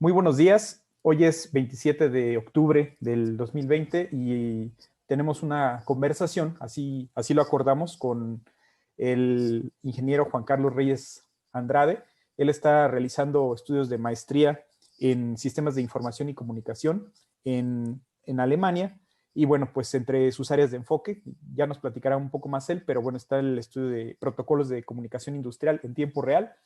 Muy buenos días. Hoy es 27 de octubre del 2020 y tenemos una conversación, así lo acordamos, con el ingeniero Juan Carlos Reyes Andrade. Él está realizando estudios de maestría en sistemas de información y comunicación en Alemania. Y bueno, pues entre sus áreas de enfoque, ya nos platicará un poco más él, pero bueno, está el estudio de protocolos de comunicación industrial en tiempo real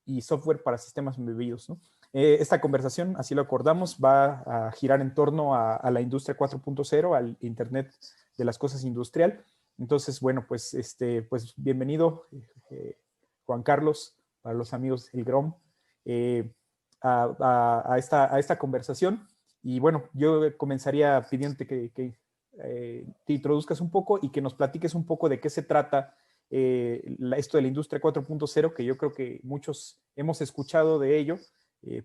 y software para sistemas embebidos, ¿no? Esta conversación, así lo acordamos, va a girar en torno a la industria 4.0, al Internet de las cosas industrial. Entonces, bueno, pues, pues bienvenido, Juan Carlos, para los amigos del GROM, a esta conversación. Y bueno, yo comenzaría pidiéndote que te introduzcas un poco y que nos platiques un poco de qué se trata esto de la industria 4.0, que yo creo que muchos hemos escuchado de ello,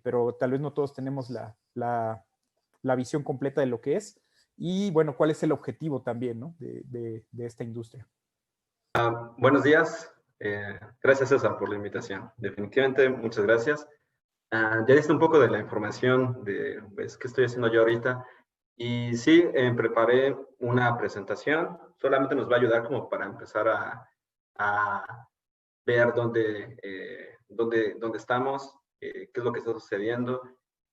pero tal vez no todos tenemos la visión completa de lo que es. Y bueno, ¿cuál es el objetivo también, ¿no? de esta industria? Buenos días. Gracias, César, por la invitación. Definitivamente, muchas gracias. Ya diste un poco de la información de pues, qué estoy haciendo yo ahorita. Y sí, preparé una presentación. Solamente nos va a ayudar como para empezar a ver dónde estamos, qué es lo que está sucediendo.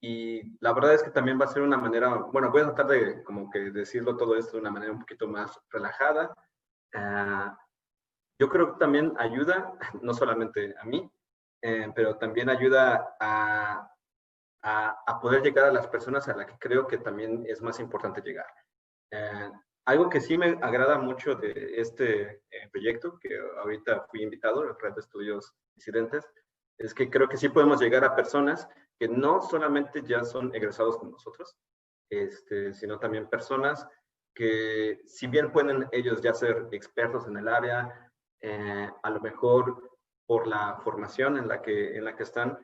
Y la verdad es que también va a ser una manera, bueno, voy a tratar de como que decirlo todo esto de una manera un poquito más relajada. Yo creo que también ayuda, no solamente a mí, pero también ayuda a poder llegar a las personas a las que creo que también es más importante llegar. Eh, Algo que sí me agrada mucho de este proyecto, que ahorita fui invitado, el Red de Estudios Disidentes, es que creo que sí podemos llegar a personas que no solamente ya son egresados con nosotros, sino también personas que si bien pueden ellos ya ser expertos en el área, a lo mejor por la formación en la que están,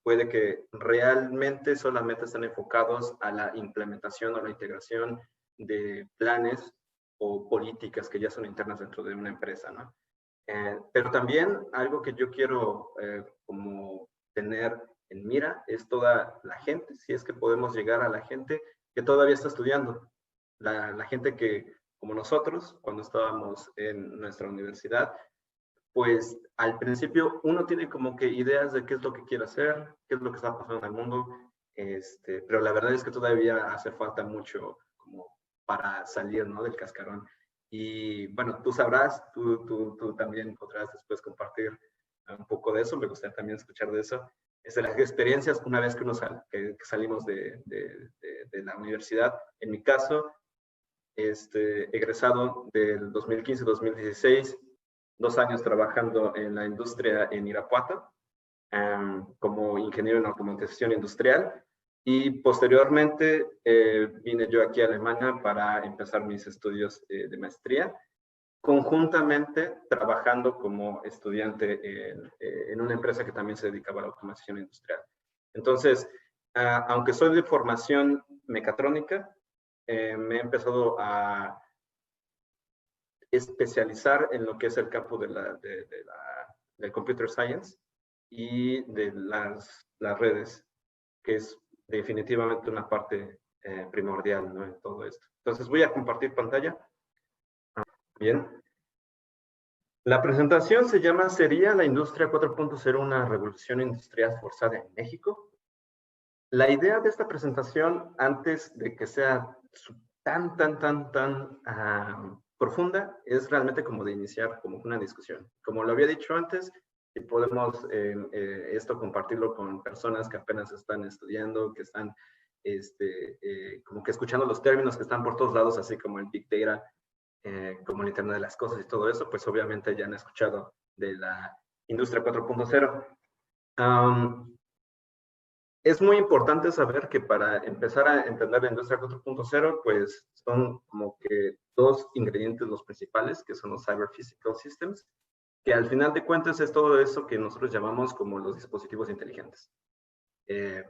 puede que realmente solamente estén enfocados a la implementación o la integración de planes o políticas que ya son internas dentro de una empresa, ¿no? Pero también algo que yo quiero como tener en mira es toda la gente, si es que podemos llegar a la gente que todavía está estudiando, la gente que, como nosotros, cuando estábamos en nuestra universidad, pues al principio uno tiene como que ideas de qué es lo que quiere hacer, qué es lo que está pasando en el mundo, pero la verdad es que todavía hace falta mucho como para salir, ¿no?, del cascarón. Y bueno, tú sabrás, tú también podrás después compartir un poco de eso, me gustaría también escuchar de eso. De las experiencias una vez que que salimos de la universidad. En mi caso, egresado del 2015-2016, 2 años trabajando en la industria en Irapuato, como ingeniero en automatización industrial, y posteriormente vine yo aquí a Alemania para empezar mis estudios de maestría, conjuntamente trabajando como estudiante en una empresa que también se dedicaba a la automatización industrial. Entonces, aunque soy de formación mecatrónica, me he empezado a especializar en lo que es el campo del computer science y de las redes, que es definitivamente una parte primordial, ¿no?, en todo esto. Entonces voy a compartir pantalla. Bien. La presentación se llama ¿Sería la industria 4.0 una revolución industrial forzada en México? La idea de esta presentación, antes de que sea tan profunda, es realmente como de iniciar como una discusión. Como lo había dicho antes, y podemos esto compartirlo con personas que apenas están estudiando, que están como que escuchando los términos que están por todos lados, así como el Big Data, como el Internet de las Cosas y todo eso, pues obviamente ya han escuchado de la industria 4.0. Es muy importante saber que para empezar a entender la industria 4.0, pues son como que dos ingredientes los principales, que son los Cyber Physical Systems, que al final de cuentas es todo eso que nosotros llamamos como los dispositivos inteligentes.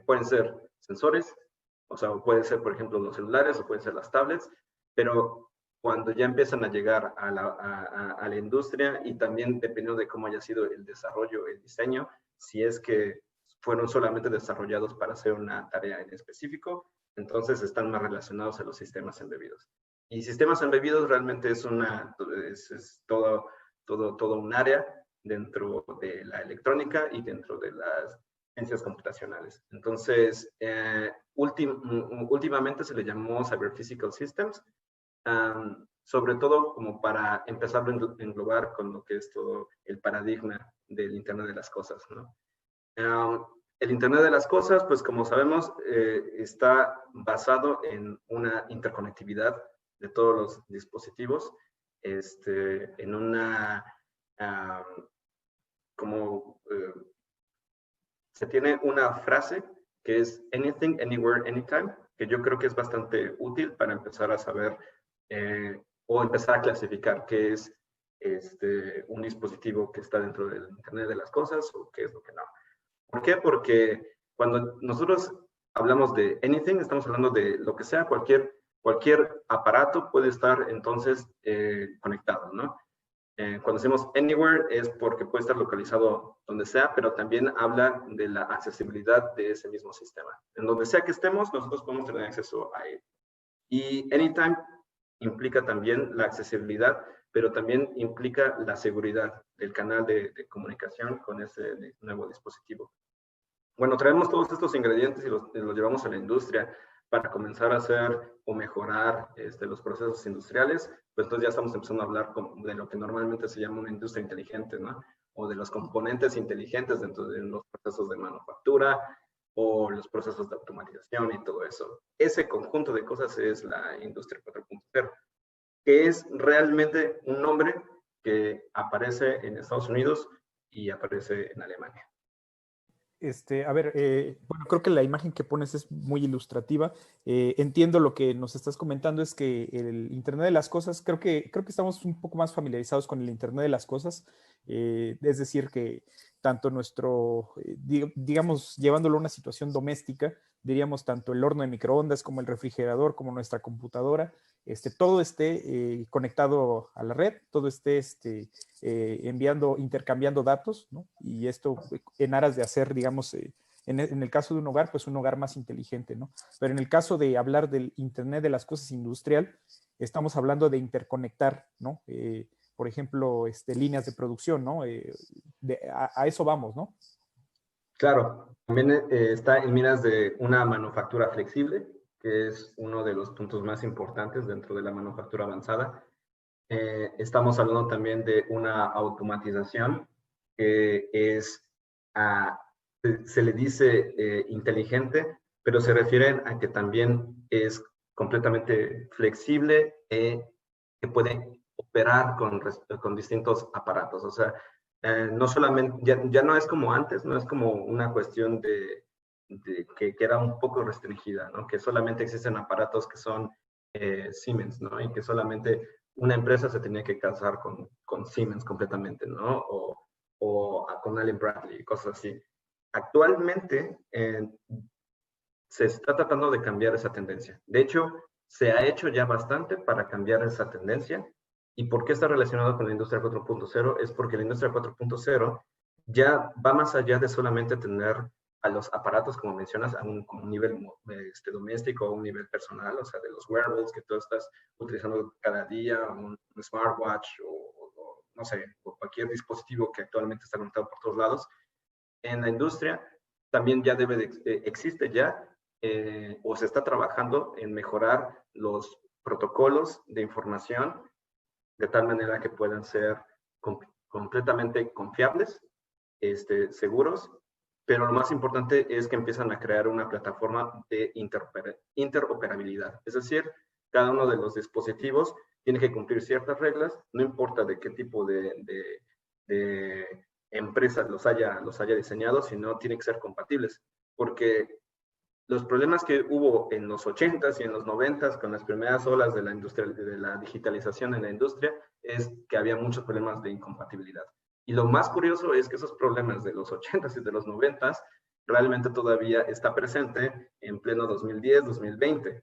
Pueden ser sensores, o sea, pueden ser, por ejemplo, los celulares, o pueden ser las tablets, pero cuando ya empiezan a llegar a la industria, y también dependiendo de cómo haya sido el desarrollo, el diseño, si es que fueron solamente desarrollados para hacer una tarea en específico, entonces están más relacionados a los sistemas embebidos. Y sistemas embebidos realmente es todo un área dentro de la electrónica y dentro de las ciencias computacionales. Entonces, últimamente se le llamó Cyber Physical Systems, sobre todo como para empezar a englobar con lo que es todo el paradigma del Internet de las Cosas, ¿no? El Internet de las Cosas, pues como sabemos, está basado en una interconectividad de todos los dispositivos, en una, se tiene una frase que es anything, anywhere, anytime, que yo creo que es bastante útil para empezar a saber o empezar a clasificar qué es un dispositivo que está dentro del Internet de las Cosas o qué es lo que no. ¿Por qué? Porque cuando nosotros hablamos de anything, estamos hablando de lo que sea, cualquier aparato puede estar entonces conectado, ¿no? Cuando decimos anywhere es porque puede estar localizado donde sea, pero también habla de la accesibilidad de ese mismo sistema. En donde sea que estemos, nosotros podemos tener acceso a él. Y anytime implica también la accesibilidad, pero también implica la seguridad del canal de comunicación con ese nuevo dispositivo. Bueno, traemos todos estos ingredientes y los llevamos a la industria para comenzar a hacer o mejorar los procesos industriales, pues entonces ya estamos empezando a hablar de lo que normalmente se llama una industria inteligente, ¿no? O de los componentes inteligentes dentro de los procesos de manufactura o los procesos de automatización y todo eso. Ese conjunto de cosas es la industria 4.0, que es realmente un nombre que aparece en Estados Unidos y aparece en Alemania. A ver, bueno, creo que la imagen que pones es muy ilustrativa. Entiendo lo que nos estás comentando, es que el Internet de las Cosas, creo que estamos un poco más familiarizados con el Internet de las Cosas. Es decir, que tanto digamos, llevándolo a una situación doméstica, diríamos tanto el horno de microondas como el refrigerador, como nuestra computadora, todo esté conectado a la red, todo esté intercambiando datos, ¿no? Y esto en aras de hacer, digamos, en el caso de un hogar, pues un hogar más inteligente, ¿no? Pero en el caso de hablar del Internet de las Cosas industrial, estamos hablando de interconectar, ¿no? Por ejemplo, líneas de producción, ¿no? A eso vamos, ¿no? Claro, también está en miras de una manufactura flexible, que es uno de los puntos más importantes dentro de la manufactura avanzada. Estamos hablando también de una automatización que se le dice inteligente, pero se refiere a que también es completamente flexible que puede operar con distintos aparatos. O sea, no solamente, ya no es como antes, no es como una cuestión que era un poco restringida, ¿no? Que solamente existen aparatos que son Siemens, ¿no? Y que solamente una empresa se tenía que casar con Siemens completamente, ¿no? O con Allen Bradley, cosas así. Actualmente se está tratando de cambiar esa tendencia. De hecho, se ha hecho ya bastante para cambiar esa tendencia. ¿Y por qué está relacionado con la industria 4.0? Es porque la industria 4.0 ya va más allá de solamente tener a los aparatos, como mencionas, a un nivel doméstico, a un nivel personal, o sea, de los wearables que tú estás utilizando cada día, un smartwatch o no sé, o cualquier dispositivo que actualmente está conectado por todos lados. En la industria también ya existe ya o se está trabajando en mejorar los protocolos de información de tal manera que puedan ser completamente confiables, seguros, pero lo más importante es que empiezan a crear una plataforma de interoperabilidad. Es decir, cada uno de los dispositivos tiene que cumplir ciertas reglas, no importa de qué tipo de empresas los haya diseñado, sino tienen que ser compatibles, porque los problemas que hubo en los 80s y en los 90s con las primeras olas de la digitalización en la industria es que había muchos problemas de incompatibilidad. Y lo más curioso es que esos problemas de los 80s y de los 90s realmente todavía está presente en pleno 2010, 2020.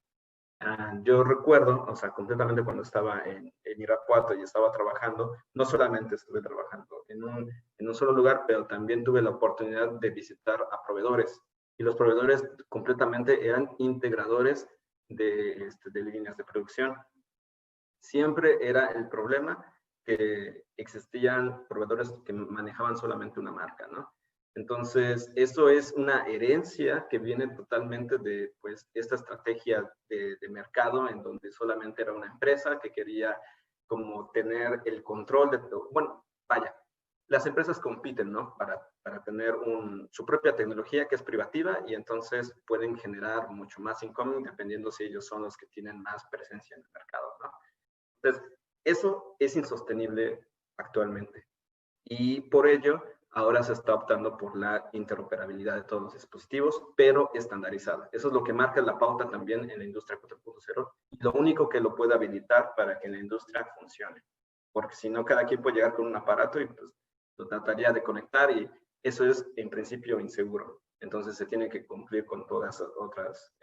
Yo recuerdo, o sea, completamente cuando estaba en Irapuato y estaba trabajando, no solamente estuve trabajando en un solo lugar, pero también tuve la oportunidad de visitar a proveedores. Y los proveedores completamente eran integradores de líneas de producción. Siempre era el problema que existían proveedores que manejaban solamente una marca, ¿no? Entonces, eso es una herencia que viene totalmente de, pues, esta estrategia de mercado en donde solamente era una empresa que quería como tener el control de todo. Bueno, vaya, las empresas compiten, ¿no? Para tener su propia tecnología que es privativa y entonces pueden generar mucho más income dependiendo si ellos son los que tienen más presencia en el mercado, ¿no? Entonces, eso es insostenible actualmente. Y por ello, ahora se está optando por la interoperabilidad de todos los dispositivos, pero estandarizada. Eso es lo que marca la pauta también en la industria 4.0 y lo único que lo puede habilitar para que la industria funcione. Porque si no, cada quien puede llegar con un aparato y pues lo trataría de conectar y eso es en principio inseguro. Entonces se tiene que cumplir con todas otras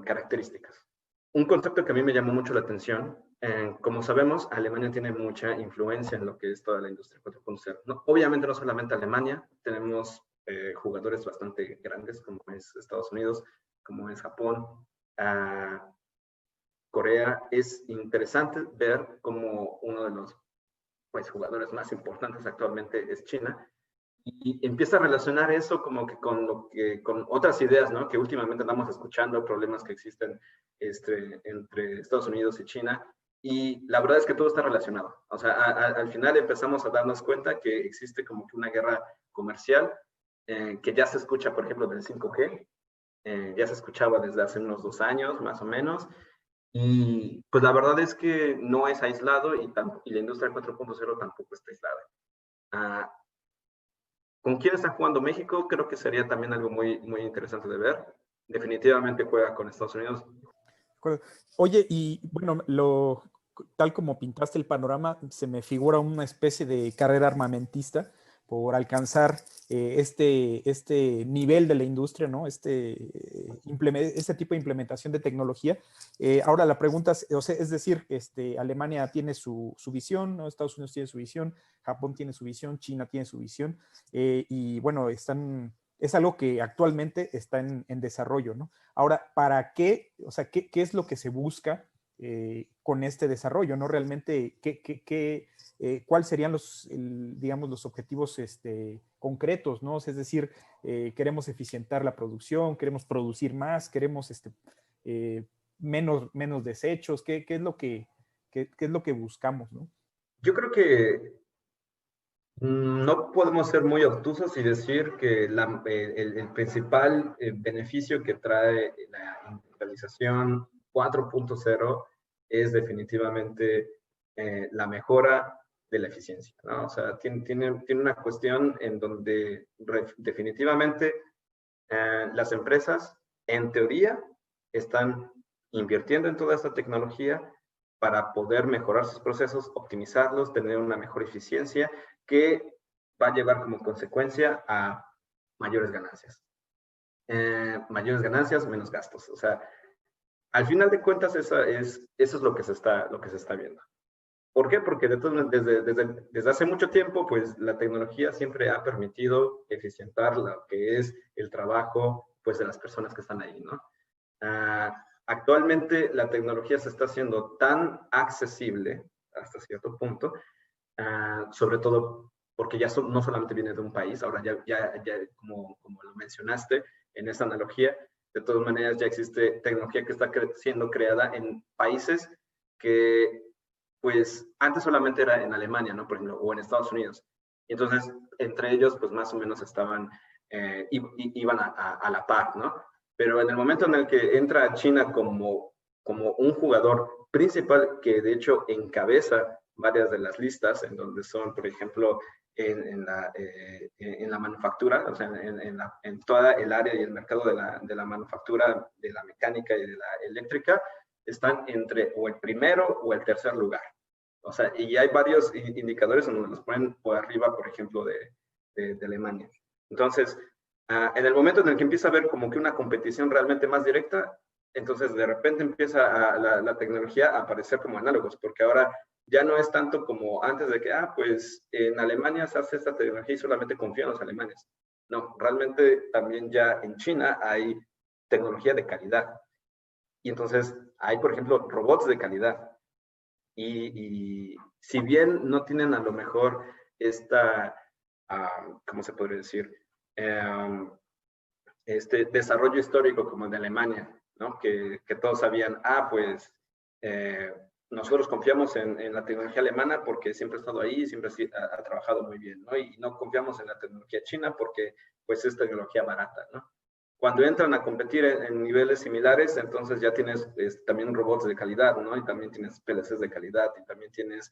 características. Un concepto que a mí me llamó mucho la atención, como sabemos, Alemania tiene mucha influencia en lo que es toda la industria 4.0. ¿No? Obviamente no solamente Alemania, tenemos jugadores bastante grandes como es Estados Unidos, como es Japón, Corea. Es interesante ver cómo uno de los jugadores más importantes actualmente es China, y empieza a relacionar eso como que con otras ideas, ¿no? Que últimamente andamos escuchando, problemas que existen entre Estados Unidos y China, y la verdad es que todo está relacionado. O sea, al final empezamos a darnos cuenta que existe como que una guerra comercial que ya se escucha, por ejemplo, del 5G, ya se escuchaba desde hace unos 2 años, más o menos, y pues la verdad es que no es aislado y la industria 4.0 tampoco está aislada. ¿Con quién está jugando México? Creo que sería también algo muy, muy interesante de ver. Definitivamente juega con Estados Unidos. Oye, y bueno, tal como pintaste el panorama, se me figura una especie de carrera armamentista por alcanzar este nivel de la industria, ¿no? Este tipo de implementación de tecnología. Ahora la pregunta es, o sea, es decir, Alemania tiene su visión, ¿no? Estados Unidos tiene su visión, Japón tiene su visión, China tiene su visión, y bueno, es algo que actualmente está en desarrollo, ¿no? Ahora, ¿para qué? O sea, ¿qué es lo que se busca con este desarrollo, ¿no? Realmente, ¿cuáles serían digamos, los objetivos concretos, ¿no? Es decir, queremos eficientar la producción, queremos producir más, queremos menos desechos, ¿qué es lo que buscamos, ¿no? Yo creo que no podemos ser muy obtusos y decir que el principal beneficio que trae la industrialización 4.0 es definitivamente la mejora de la eficiencia, ¿no? O sea, tiene una cuestión en donde definitivamente las empresas, en teoría, están invirtiendo en toda esta tecnología para poder mejorar sus procesos, optimizarlos, tener una mejor eficiencia que va a llevar como consecuencia a mayores ganancias. Mayores ganancias, menos gastos. O sea, al final de cuentas, eso es lo que se está viendo. ¿Por qué? Porque desde hace mucho tiempo, pues la tecnología siempre ha permitido eficientar lo que es el trabajo, pues, de las personas que están ahí, ¿no? Actualmente la tecnología se está haciendo tan accesible hasta cierto punto, sobre todo porque ya no solamente viene de un país, ahora ya como lo mencionaste en esa analogía, de todas maneras ya existe tecnología que está siendo creada en países que pues antes solamente era en Alemania, ¿no? Por ejemplo, o en Estados Unidos. Y entonces, entre ellos, pues más o menos iban a la par, ¿no? Pero en el momento en el que entra China como un jugador principal que de hecho encabeza varias de las listas, en donde son, por ejemplo, en la manufactura, o sea, en toda el área y el mercado de la manufactura, de la mecánica y de la eléctrica, están entre o el primero o el tercer lugar. O sea, y hay varios indicadores en donde los ponen por arriba, por ejemplo, de Alemania. Entonces, en el momento en el que empieza a haber como que una competición realmente más directa, entonces de repente empieza la tecnología a aparecer como análogos, porque ahora ya no es tanto como antes de que, pues en Alemania se hace esta tecnología y solamente confían los alemanes. No, realmente también ya en China hay tecnología de calidad. Y entonces hay, por ejemplo, robots de calidad. Y si bien no tienen a lo mejor esta, ¿cómo se podría decir? Este desarrollo histórico como el de Alemania, ¿no? Que todos sabían, pues nosotros confiamos en la tecnología alemana porque siempre ha estado ahí, siempre ha trabajado muy bien, ¿no? Y no confiamos en la tecnología china porque pues es tecnología barata, ¿no? Cuando entran a competir en niveles similares, entonces ya tienes también robots de calidad, ¿no? Y también tienes PLCs de calidad, y también tienes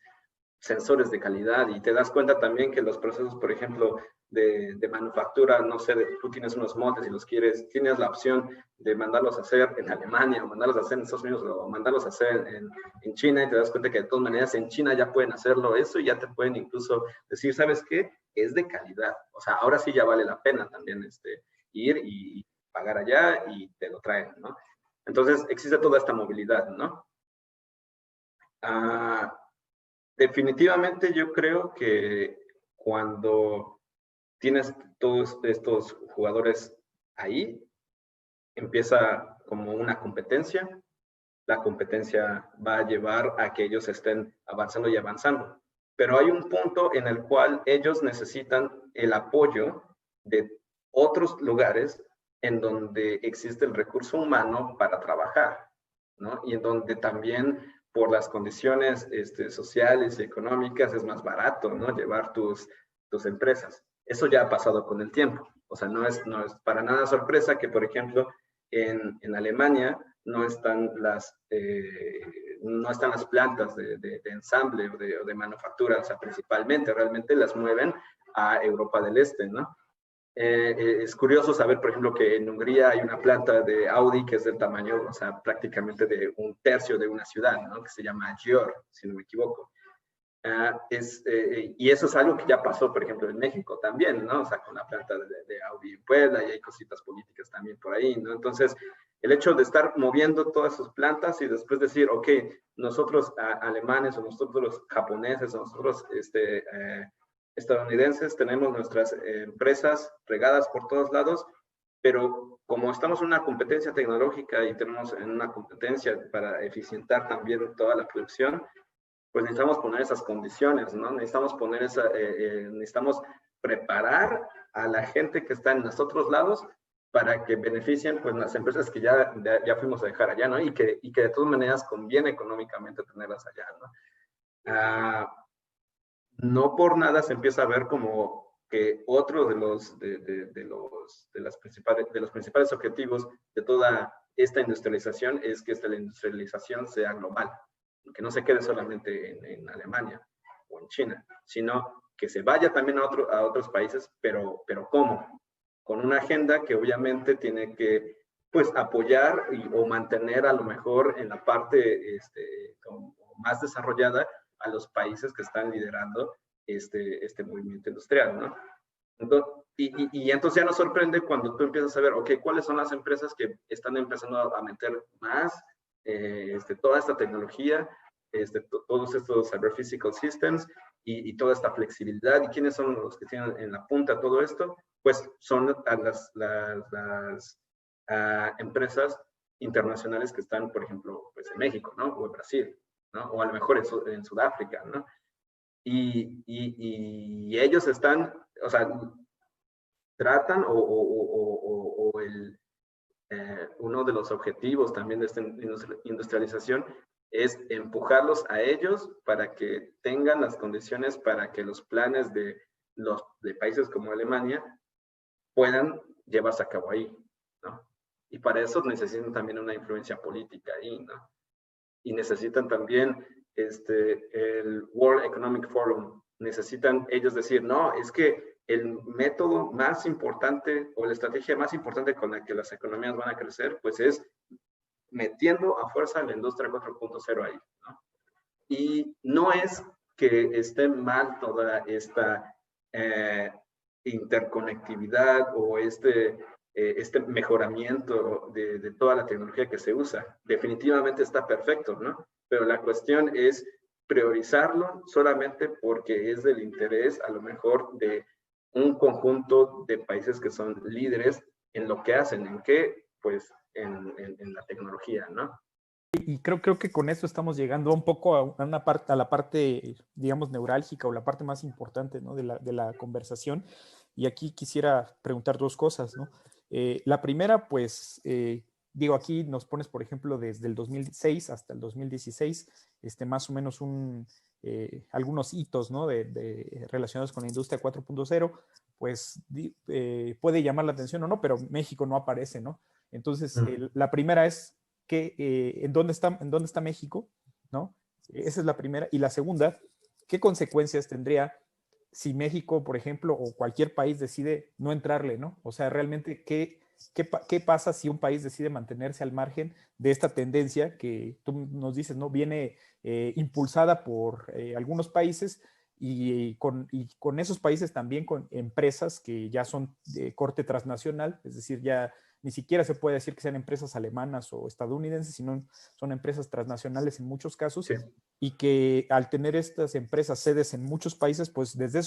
sensores de calidad, y te das cuenta también que los procesos, por ejemplo, de manufactura, no sé, tú tienes unos moldes y los quieres, tienes la opción de mandarlos a hacer en Alemania, o mandarlos a hacer en Estados Unidos, o mandarlos a hacer en China, y te das cuenta que de todas maneras en China ya pueden hacerlo eso, y ya te pueden incluso decir, ¿sabes qué? Es de calidad. O sea, ahora sí ya vale la pena también ir y pagar allá y te lo traen, ¿no? Entonces, existe toda esta movilidad, ¿no? Definitivamente yo creo que cuando tienes todos estos jugadores ahí, empieza como una competencia. La competencia va a llevar a que ellos estén avanzando y avanzando. Pero hay un punto en el cual ellos necesitan el apoyo de otros lugares en donde existe el recurso humano para trabajar, ¿no? Y en donde también por las condiciones sociales y económicas es más barato, ¿no? Llevar tus empresas. Eso ya ha pasado con el tiempo. O sea, no es para nada sorpresa que, por ejemplo, en Alemania no están las plantas de ensamble o de manufactura, o sea, principalmente, realmente las mueven a Europa del Este, ¿no? Es curioso saber, por ejemplo, que en Hungría hay una planta de Audi que es del tamaño, o sea, prácticamente de un tercio de una ciudad, ¿no? Que se llama Győr, si no me equivoco. Y eso es algo que ya pasó, por ejemplo, en México también, ¿no? O sea, con la planta de Audi en Puebla, y hay cositas políticas también por ahí, ¿no? Entonces, el hecho de estar moviendo todas sus plantas y después decir, ok, nosotros alemanes o nosotros los japoneses o nosotros estadounidenses tenemos nuestras empresas regadas por todos lados, pero como estamos en una competencia tecnológica y tenemos en una competencia para eficientar también toda la producción, pues necesitamos poner esas condiciones, ¿no? Necesitamos poner necesitamos preparar a la gente que está en los otros lados para que beneficien pues las empresas que ya fuimos a dejar allá, ¿no? Y que de todas maneras conviene económicamente tenerlas allá, ¿no? No por nada se empieza a ver como que otro de los principales objetivos de toda esta industrialización es que la industrialización sea global, que no se quede solamente en Alemania o en China, sino que se vaya también a otros países, pero ¿cómo? Con una agenda que obviamente tiene que pues apoyar o mantener a lo mejor en la parte más desarrollada a los países que están liderando este movimiento industrial, ¿no? Y entonces ya nos sorprende cuando tú empiezas a ver, ok, ¿cuáles son las empresas que están empezando a meter más toda esta tecnología, todos estos cyber physical systems y toda esta flexibilidad? ¿Y quiénes son los que tienen en la punta todo esto? Pues son las empresas internacionales que están, por ejemplo, pues en México, ¿no? O en Brasil, ¿no? O a lo mejor en Sudáfrica, ¿no? Y ellos están, o sea, tratan uno de los objetivos también de esta industrialización es empujarlos a ellos para que tengan las condiciones para que los planes de países como Alemania puedan llevarse a cabo ahí, ¿no? Y para eso necesitan también una influencia política ahí, ¿no? Y necesitan también el World Economic Forum. Necesitan ellos decir, no, es que el método más importante o la estrategia más importante con la que las economías van a crecer, pues es metiendo a fuerza la industria 4.0 ahí, ¿no? Y no es que esté mal toda esta interconectividad o este mejoramiento de toda la tecnología que se usa. Definitivamente está perfecto, ¿no? Pero la cuestión es priorizarlo solamente porque es del interés, a lo mejor, de un conjunto de países que son líderes en lo que hacen, ¿en qué? Pues en la tecnología, ¿no? Y creo que con eso estamos llegando un poco a la parte, digamos, neurálgica o la parte más importante, ¿no? de la conversación. Y aquí quisiera preguntar dos cosas, ¿no? La primera, pues, digo, aquí nos pones, por ejemplo, desde el 2006 hasta el 2016, más o menos algunos hitos, ¿no? Relacionados con la industria 4.0, pues puede llamar la atención o no, pero México no aparece, ¿no? Entonces, la primera es ¿en dónde está México? ¿No? Esa es la primera. Y la segunda, ¿qué consecuencias tendría si México, por ejemplo, o cualquier país decide no entrarle, ¿no? O sea, realmente, ¿qué pasa si un país decide mantenerse al margen de esta tendencia que tú nos dices, ¿no? Viene impulsada por algunos países y con esos países también con empresas que ya son de corte transnacional, es decir, ya ni siquiera se puede decir que sean empresas alemanas o estadounidenses, sino son empresas transnacionales en muchos casos, Sí. y que al tener estas empresas sedes en muchos países, pues desde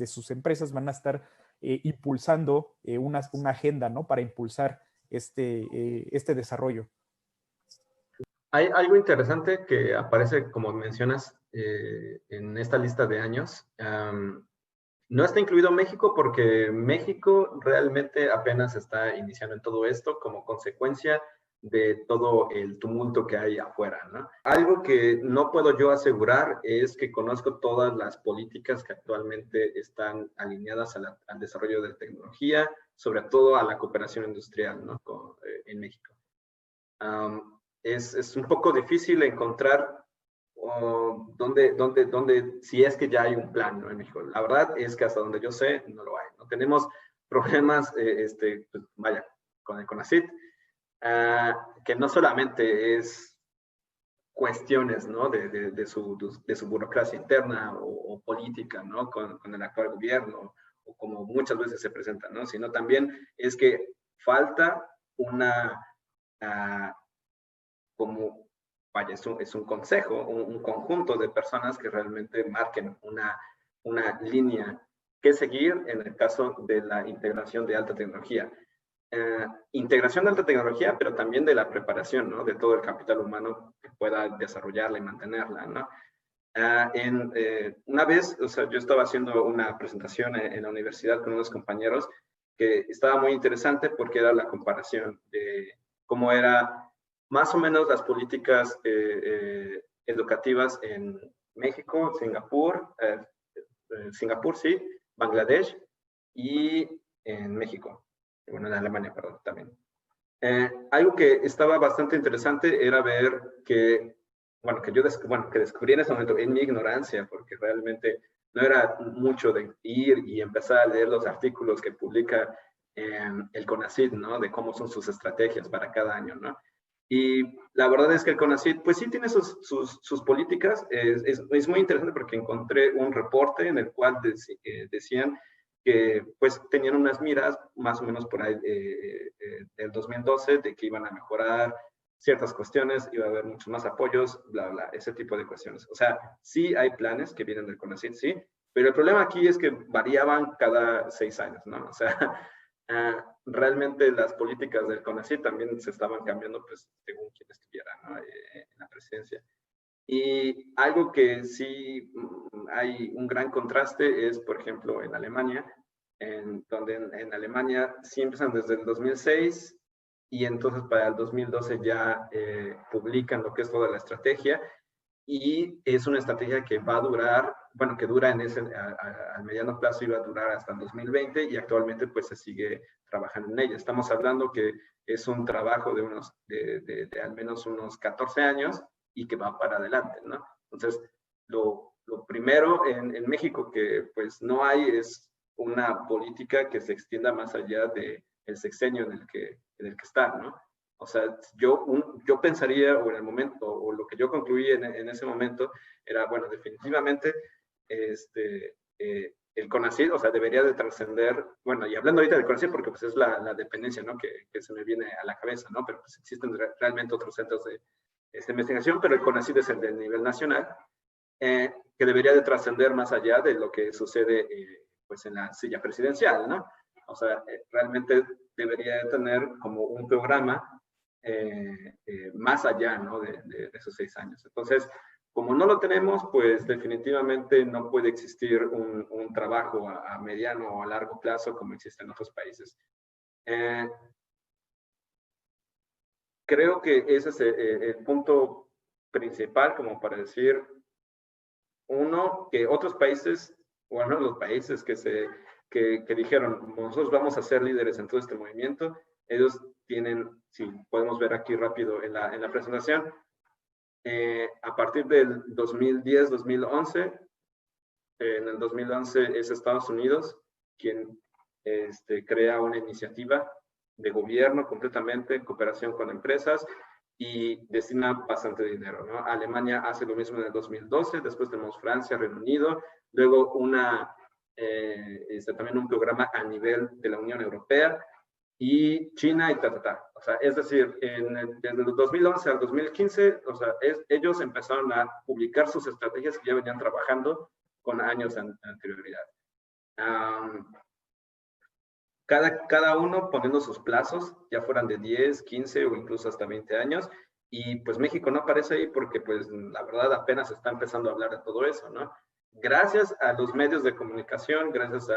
sus empresas van a estar impulsando una agenda, ¿no? Para impulsar este desarrollo. Hay algo interesante que aparece, como mencionas, en esta lista de años. No está incluido México porque México realmente apenas está iniciando en todo esto como consecuencia de todo el tumulto que hay afuera, ¿no? Algo que no puedo yo asegurar es que conozco todas las políticas que actualmente están alineadas al desarrollo de tecnología, sobre todo a la cooperación industrial, ¿no? En México. Es un poco difícil encontrar si es que ya hay un plan, ¿no? En México. La verdad es que hasta donde yo sé, no lo hay, ¿no? Tenemos problemas, pues, vaya, con el CONACYT, que no solamente es cuestiones, ¿no? De su burocracia interna o política, ¿no? Con el actual gobierno, o como muchas veces se presenta, ¿no? Sino también es que falta una, como, vaya, es un consejo, un conjunto de personas que realmente marquen una línea que seguir en el caso de la integración de alta tecnología. Integración de alta tecnología, pero también de la preparación, ¿no? De todo el capital humano que pueda desarrollarla y mantenerla, ¿no? Una vez, o sea, yo estaba haciendo una presentación en la universidad con unos compañeros que estaba muy interesante porque era la comparación de cómo era más o menos las políticas educativas en México, Singapur, sí, Bangladesh y en México, bueno, en Alemania, perdón, también. Algo que estaba bastante interesante era ver que, bueno, que descubrí en ese momento, en mi ignorancia, porque realmente no era mucho de ir y empezar a leer los artículos que publica el CONACYT, ¿no? De cómo son sus estrategias para cada año, ¿no? Y la verdad es que el CONACYT, pues sí tiene sus políticas. Es muy interesante porque encontré un reporte en el cual decían que pues tenían unas miras más o menos por ahí del 2012 de que iban a mejorar ciertas cuestiones, iba a haber muchos más apoyos, bla, bla, ese tipo de cuestiones. O sea, sí hay planes que vienen del CONACYT, sí, pero el problema aquí es que variaban cada 6 años, ¿no? O sea, realmente las políticas del CONACYT también se estaban cambiando, pues, según quien estuviera, ¿no? En la presidencia. Y algo que sí hay un gran contraste es, por ejemplo, en Alemania, donde en Alemania sí empiezan desde el 2006 y entonces para el 2012 ya publican lo que es toda la estrategia, y es una estrategia que va a durar, bueno, que dura al mediano plazo y va a durar hasta el 2020, y actualmente pues se sigue trabajando en ella. Estamos hablando que es un trabajo de al menos unos 14 años y que va para adelante, ¿no? Entonces, lo primero en México que pues no hay es una política que se extienda más allá del sexenio en el que está, ¿no? O sea, yo pensaría, o en el momento, o lo que yo concluí en ese momento, era, bueno, definitivamente, el CONACYT, o sea, debería de trascender, bueno, y hablando ahorita del CONACYT, porque pues es la dependencia, ¿no? Que se me viene a la cabeza, ¿no? Pero pues existen realmente otros centros de investigación, pero el CONACYT es el del nivel nacional. que debería de trascender más allá de lo que sucede pues en la silla presidencial, ¿no? O sea, realmente debería tener como un programa más allá, ¿no? de esos 6 años. Entonces, como no lo tenemos, pues definitivamente no puede existir un trabajo a mediano o a largo plazo como existe en otros países. Creo que ese es el punto principal como para decir, uno, que otros países, bueno, los países que dijeron, nosotros vamos a ser líderes en todo este movimiento, ellos tienen, si podemos ver aquí rápido en la presentación, a partir del 2010-2011, en el 2011 es Estados Unidos quien crea una iniciativa de gobierno completamente en cooperación con empresas y destina bastante dinero, ¿no? Alemania hace lo mismo en el 2012, después tenemos Francia, Reino Unido, luego también un programa a nivel de la Unión Europea y China y O sea, es decir, desde el 2011 al 2015, o sea, ellos empezaron a publicar sus estrategias que ya venían trabajando con años de anterioridad. Cada uno poniendo sus plazos, ya fueran de 10, 15 o incluso hasta 20 años, y pues México no aparece ahí porque pues la verdad apenas está empezando a hablar de todo eso, ¿no? Gracias a los medios de comunicación, gracias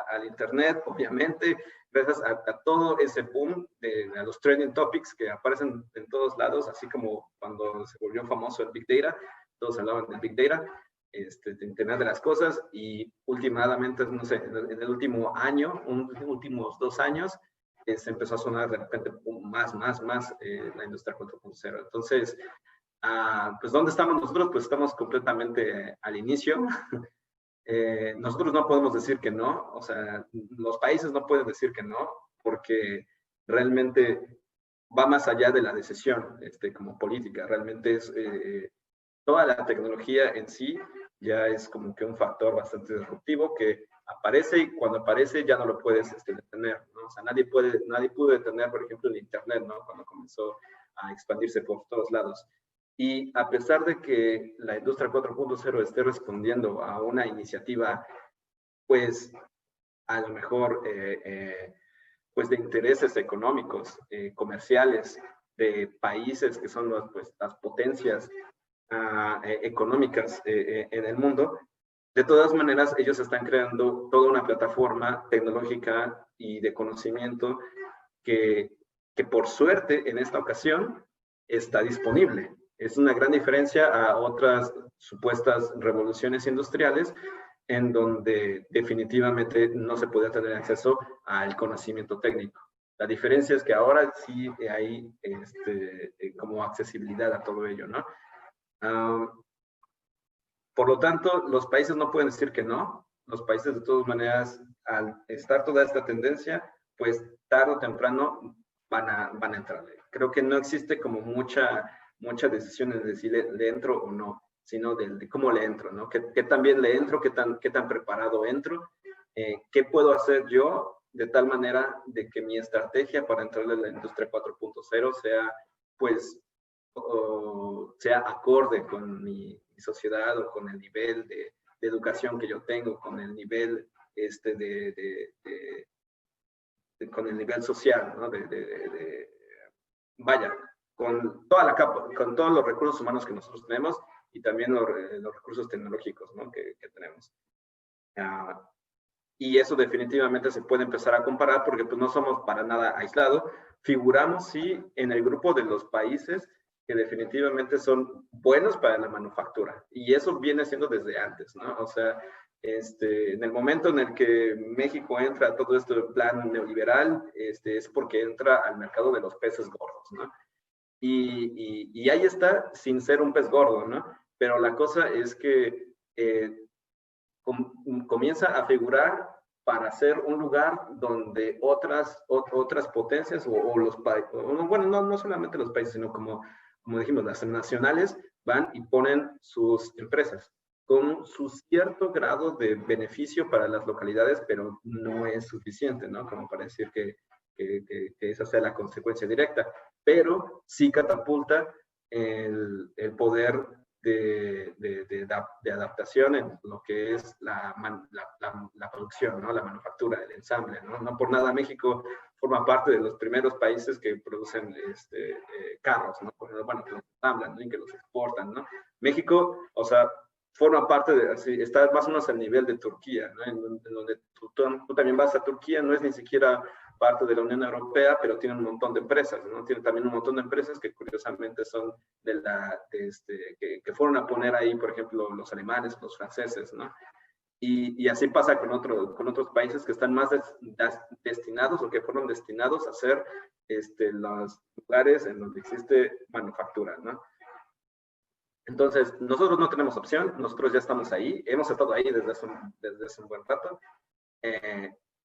al internet, obviamente, gracias a todo ese boom a los trending topics que aparecen en todos lados, así como cuando se volvió famoso el Big Data, todos hablaban del Big Data, de Internet de las Cosas, y últimamente, no sé, en el último año, últimos 2 años, se empezó a sonar de repente más la industria 4.0. Entonces, pues, ¿dónde estamos nosotros? Pues estamos completamente al inicio. Nosotros no podemos decir que no, o sea, los países no pueden decir que no, porque realmente va más allá de la decisión como política, realmente es toda la tecnología en sí ya es como que un factor bastante disruptivo que aparece y cuando aparece ya no lo puedes detener, ¿no? O sea, nadie pudo detener, por ejemplo, el Internet, ¿no? Cuando comenzó a expandirse por todos lados. Y a pesar de que la industria 4.0 esté respondiendo a una iniciativa, pues, a lo mejor, pues, de intereses económicos, comerciales, de países que son las potencias económicas en el mundo, de todas maneras ellos están creando toda una plataforma tecnológica y de conocimiento que por suerte en esta ocasión está disponible. Es una gran diferencia a otras supuestas revoluciones industriales en donde definitivamente no se podía tener acceso al conocimiento técnico. La diferencia es que ahora sí hay como accesibilidad a todo ello, ¿no? Por lo tanto, los países no pueden decir que no. Los países, de todas maneras, al estar toda esta tendencia, pues tarde o temprano van a entrarle. Creo que no existe como mucha decisión en decir le entro o no, sino de cómo le entro, ¿no? ¿Qué tan bien le entro? ¿Qué tan preparado entro? ¿Qué puedo hacer yo de tal manera de que mi estrategia para entrarle a la industria 4.0 sea, pues, sea acorde con mi sociedad o con el nivel de educación que yo tengo, con el nivel con el nivel social, ¿no? Vaya, con toda la capa, con todos los recursos humanos que nosotros tenemos y también los recursos tecnológicos, ¿no? que tenemos. Y eso definitivamente se puede empezar a comparar porque pues no somos para nada aislados. Figuramos, sí, en el grupo de los países que definitivamente son buenos para la manufactura. Y eso viene siendo desde antes, ¿no? O sea, en el momento en el que México entra a todo este plan neoliberal, es porque entra al mercado de los peces gordos, ¿no? Y ahí está, sin ser un pez gordo, ¿no? Pero la cosa es que comienza a figurar para ser un lugar donde otras potencias o los países, bueno, no solamente los países, sino como dijimos, las nacionales van y ponen sus empresas con su cierto grado de beneficio para las localidades, pero no es suficiente, ¿no? Como para decir que esa sea la consecuencia directa, pero sí catapulta el poder de adaptación en lo que es la producción, ¿no? La manufactura, el ensamble, ¿no? No por nada México forma parte de los primeros países que producen carros, ¿no? Bueno, que los ensamblan, ¿no? Y que los exportan, ¿no? México, o sea, forma parte de, así, está más o menos al nivel de Turquía, ¿no? En donde tú también vas a Turquía, no es ni siquiera parte de la Unión Europea, pero tiene un montón de empresas, ¿no? Tiene también un montón de empresas que curiosamente son que fueron a poner ahí, por ejemplo, los alemanes, los franceses, ¿no? Y así pasa con otros países que están más destinados o que fueron destinados a ser los lugares en donde existe manufactura, ¿no? Entonces, nosotros no tenemos opción, nosotros ya estamos ahí, hemos estado ahí desde hace un buen rato.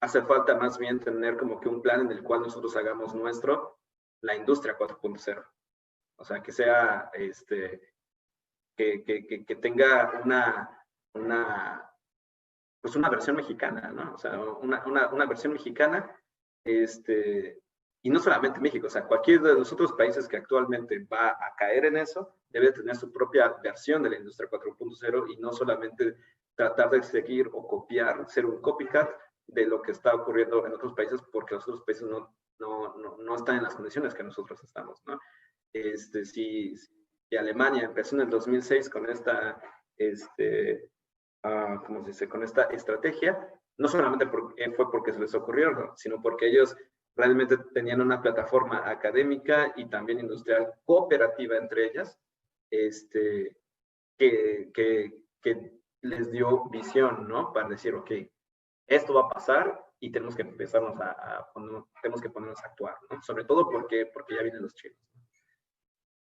Hace falta más bien tener como que un plan en el cual nosotros hagamos la industria 4.0. O sea, que sea, que tenga pues una versión mexicana, ¿no? O sea, una versión mexicana, y no solamente México, o sea, cualquier de los otros países que actualmente va a caer en eso, debe tener su propia versión de la industria 4.0 y no solamente tratar de seguir o copiar, ser un copycat de lo que está ocurriendo en otros países, porque los otros países no están en las condiciones que nosotros estamos, ¿no? Si Alemania empezó en el 2006 con esta, ¿cómo se dice? Con esta estrategia, no solamente fue porque se les ocurrió, ¿no? Sino porque ellos realmente tenían una plataforma académica y también industrial cooperativa entre ellas, que les dio visión, ¿no? Para decir, ok, esto va a pasar y tenemos que empezarnos tenemos que ponernos a actuar, ¿no? Sobre todo porque ya vienen los chinos.